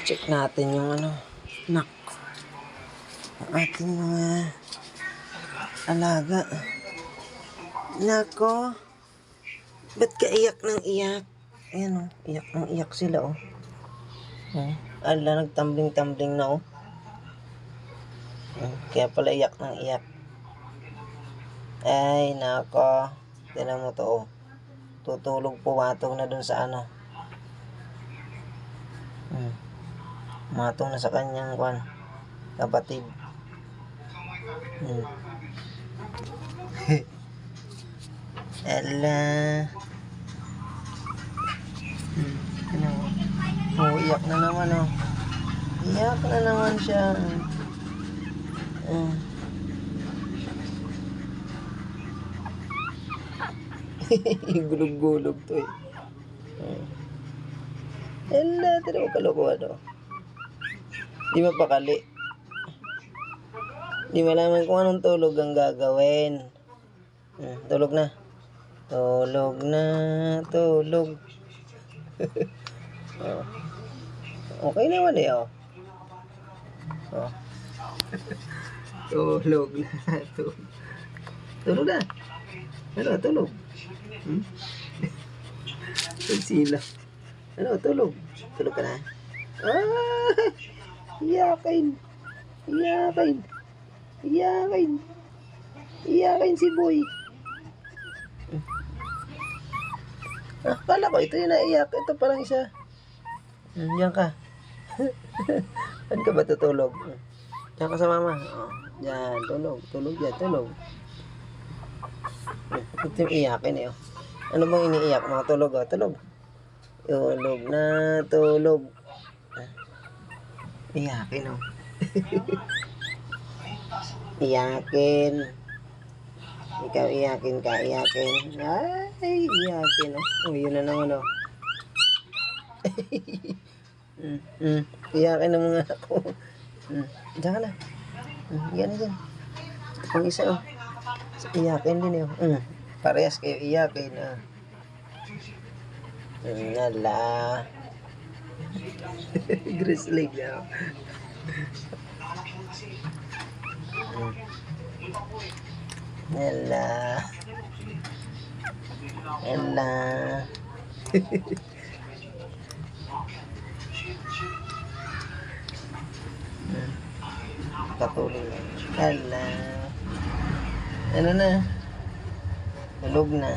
Check natin yung ano. Nak. Ang ating mga alaga. Nako. Ba't ka iyak ng iyak? Ayan o. Iyak ng iyak sila o. Ala, nagtambling-tambling na o. Kaya pala iyak ng iyak. Ay, nako. Tignan mo to o. Tutulog, pumatong na dun sa ano. Matong na sa kanyang kapatid. Ala. Oh, iyak na naman oh. Iyak na naman siya. Gulog-gulog to eh. Ala, tira mo kalokohan oh. Di mapakali. Di malaman kung anong tulog ang gagawin. Tulog na. Tulog na. Tulog. Okay naman eh oh. Tulog na. Tulog na. Ano, tulog. Sila. Ano, tulog. Tulog ka na. Iyakin. Iyakin. Iyakin. Iyakin si boy. Kala ko ito yung naiyak. Ito parang isa. Diyan ka. Saan ka ba tutulog? Diyan ka sa mama. Diyan, tulog. Tulog yan, tulog. Ito yung iyakin eh. Ano bang iniiyak? Mga tulog oh. Tulog. Tulog na, tulog. Iyakin oh. Iyakin. Ikaw iyakin ka, iyakin. Ay, iyakin oh. Oh, yun na naman oh. Iyakin ng mga ako. Diyan ka na. Yan dyan. Ang isa oh. Iyakin din oh. Parehas kayo iyakin ah. Nala. Grizzly daw. Nala. Nala. Patuloy lang. Nala. Ano na? Tulog na.